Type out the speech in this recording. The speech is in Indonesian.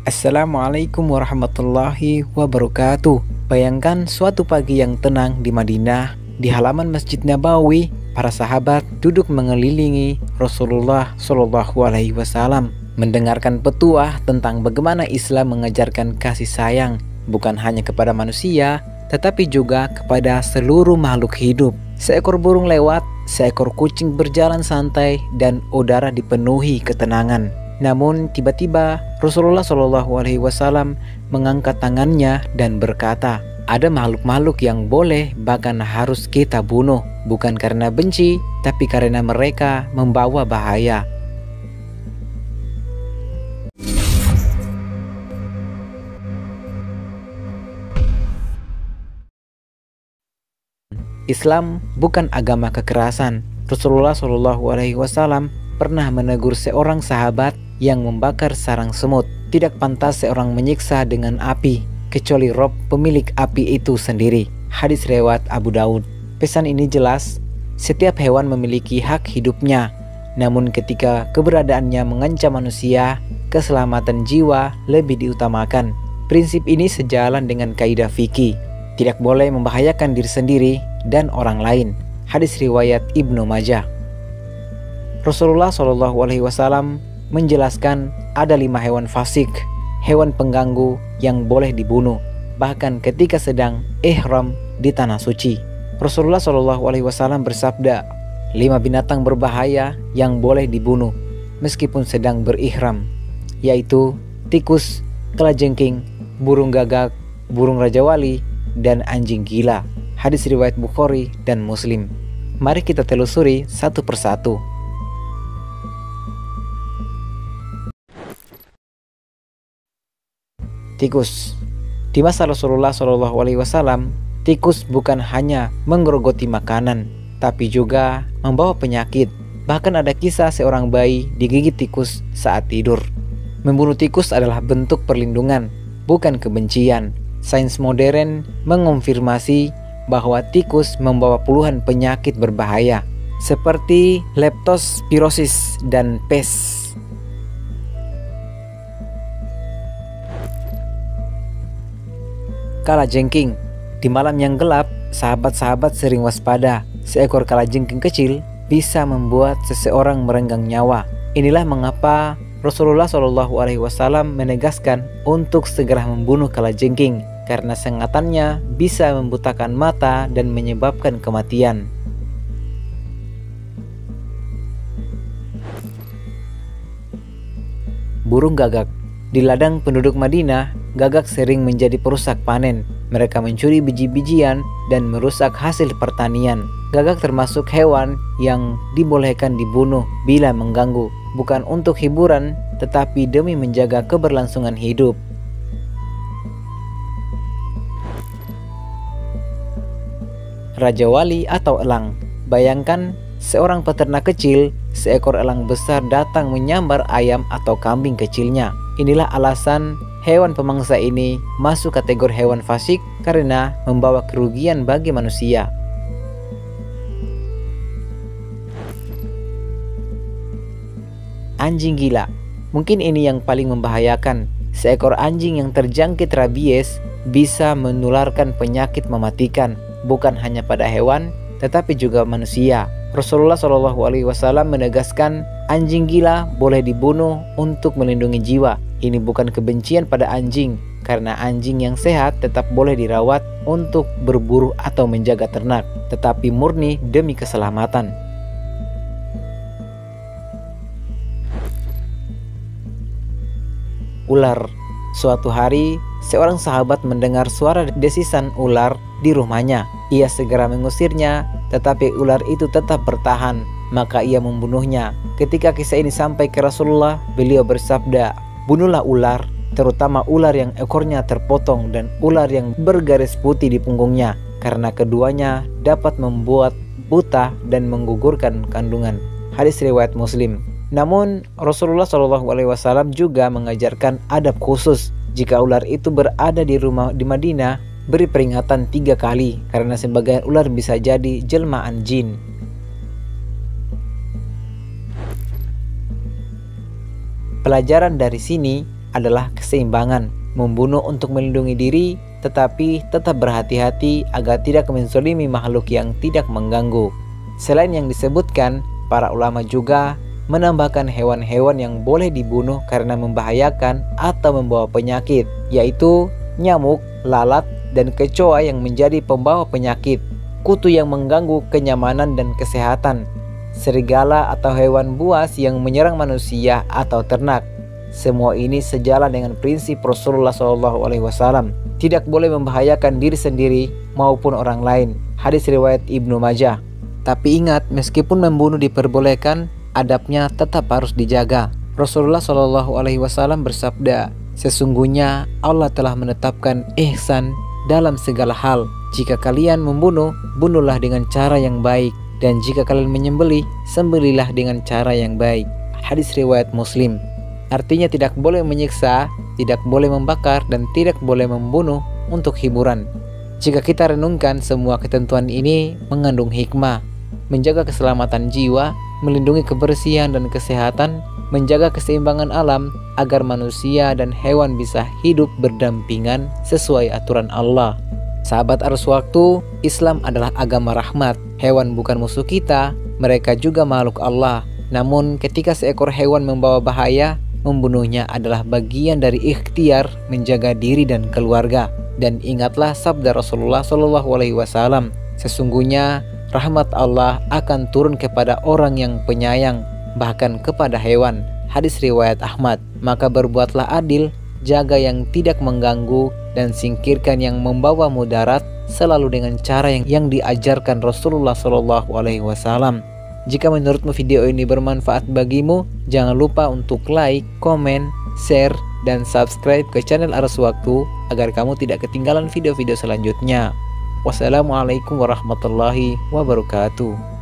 Assalamualaikum warahmatullahi wabarakatuh. Bayangkan suatu pagi yang tenang di Madinah, di halaman Masjid Nabawi, para sahabat duduk mengelilingi Rasulullah Shallallahu Alaihi Wasallam, mendengarkan petuah tentang bagaimana Islam mengajarkan kasih sayang bukan hanya kepada manusia, tetapi juga kepada seluruh makhluk hidup. Seekor burung lewat, seekor kucing berjalan santai, dan udara dipenuhi ketenangan. Namun tiba-tiba Rasulullah Shallallahu Alaihi Wasallam mengangkat tangannya dan berkata, ada makhluk-makhluk yang boleh bahkan harus kita bunuh, bukan karena benci, tapi karena mereka membawa bahaya. Islam bukan agama kekerasan. Rasulullah Shallallahu Alaihi Wasallam pernah menegur seorang sahabat yang membakar sarang semut. Tidak pantas seorang menyiksa dengan api, kecuali Rob pemilik api itu sendiri. Hadis riwayat Abu Daud. Pesan ini jelas, setiap hewan memiliki hak hidupnya. Namun ketika keberadaannya mengancam manusia, keselamatan jiwa lebih diutamakan. Prinsip ini sejalan dengan kaidah fikih. Tidak boleh membahayakan diri sendiri dan orang lain. Hadis riwayat Ibnu Majah. Rasulullah Shallallahu Alaihi Wasallam menjelaskan ada 5 hewan fasik, hewan pengganggu yang boleh dibunuh, bahkan ketika sedang ihram di tanah suci. Rasulullah Shallallahu Alaihi Wasallam bersabda, 5 binatang berbahaya yang boleh dibunuh meskipun sedang berihram, yaitu tikus, kalajengking, burung gagak, burung raja wali, dan anjing gila. Hadis riwayat Bukhari dan Muslim. Mari kita telusuri satu persatu. Tikus. Di masa Rasulullah Shallallahu Alaihi Wasallam, tikus bukan hanya menggerogoti makanan, tapi juga membawa penyakit. Bahkan ada kisah seorang bayi digigit tikus saat tidur. Membunuh tikus adalah bentuk perlindungan, bukan kebencian. Sains modern mengonfirmasi bahwa tikus membawa puluhan penyakit berbahaya, seperti leptospirosis dan pes. Kalajengking. Di malam yang gelap, sahabat-sahabat sering waspada. Seekor kalajengking kecil bisa membuat seseorang merenggang nyawa. Inilah mengapa Rasulullah Shallallahu Alaihi Wasallam menegaskan untuk segera membunuh kalajengking, karena sengatannya bisa membutakan mata dan menyebabkan kematian. Burung gagak. Di ladang penduduk Madinah, gagak sering menjadi perusak panen. Mereka mencuri biji-bijian dan merusak hasil pertanian. Gagak termasuk hewan yang dibolehkan dibunuh bila mengganggu, bukan untuk hiburan, tetapi demi menjaga keberlangsungan hidup. Raja wali atau elang. Bayangkan seorang peternak kecil, seekor elang besar datang menyambar ayam atau kambing kecilnya. Inilah alasan hewan pemangsa ini masuk kategori hewan fasik karena membawa kerugian bagi manusia. Anjing gila. Mungkin ini yang paling membahayakan. Seekor anjing yang terjangkit rabies bisa menularkan penyakit mematikan, bukan hanya pada hewan, tetapi juga manusia. Rasulullah Shallallahu Alaihi Wasallam menegaskan anjing gila boleh dibunuh untuk melindungi jiwa. Ini bukan kebencian pada anjing, karena anjing yang sehat tetap boleh dirawat untuk berburu atau menjaga ternak, tetapi murni demi keselamatan. Ular. Suatu hari, seorang sahabat mendengar suara desisan ular di rumahnya. Ia segera mengusirnya, tetapi ular itu tetap bertahan, maka ia membunuhnya. Ketika kisah ini sampai ke Rasulullah, beliau bersabda, bunuhlah ular, terutama ular yang ekornya terpotong dan ular yang bergaris putih di punggungnya, karena keduanya dapat membuat buta dan menggugurkan kandungan. Hadis riwayat Muslim. Namun Rasulullah Shallallahu Alaihi Wasallam juga mengajarkan adab khusus. Jika ular itu berada di rumah di Madinah, beri peringatan 3 kali, karena sebagian ular bisa jadi jelmaan jin. Pelajaran dari sini adalah keseimbangan, membunuh untuk melindungi diri, tetapi tetap berhati-hati agar tidak menzalimi makhluk yang tidak mengganggu. Selain yang disebutkan, para ulama juga menambahkan hewan-hewan yang boleh dibunuh karena membahayakan atau membawa penyakit, yaitu nyamuk, lalat, dan kecoa yang menjadi pembawa penyakit, kutu yang mengganggu kenyamanan dan kesehatan, serigala atau hewan buas yang menyerang manusia atau ternak. Semua ini sejalan dengan prinsip Rasulullah SAW, tidak boleh membahayakan diri sendiri maupun orang lain. Hadis riwayat Ibnu Majah. Tapi ingat, meskipun membunuh diperbolehkan, adabnya tetap harus dijaga. Rasulullah SAW bersabda, sesungguhnya Allah telah menetapkan ihsan dalam segala hal. Jika kalian membunuh, bunuhlah dengan cara yang baik, dan jika kalian menyembelih, sembelihlah dengan cara yang baik. Hadis riwayat Muslim. Artinya tidak boleh menyiksa, tidak boleh membakar, dan tidak boleh membunuh untuk hiburan. Jika kita renungkan, semua ketentuan ini mengandung hikmah, menjaga keselamatan jiwa, melindungi kebersihan dan kesehatan, menjaga keseimbangan alam agar manusia dan hewan bisa hidup berdampingan sesuai aturan Allah. Sahabat Arus Waktu, Islam adalah agama rahmat. Hewan bukan musuh kita, mereka juga makhluk Allah. Namun ketika seekor hewan membawa bahaya, membunuhnya adalah bagian dari ikhtiar menjaga diri dan keluarga. Dan ingatlah sabda Rasulullah SAW, sesungguhnya rahmat Allah akan turun kepada orang yang penyayang, bahkan kepada hewan. Hadis riwayat Ahmad. Maka berbuatlah adil, jaga yang tidak mengganggu, dan singkirkan yang membawa mudarat, selalu dengan cara yang diajarkan Rasulullah SAW. Jika menurutmu video ini bermanfaat bagimu, jangan lupa untuk like, komen, share, dan subscribe ke channel Arus Waktu agar kamu tidak ketinggalan video-video selanjutnya. Wassalamualaikum warahmatullahi wabarakatuh.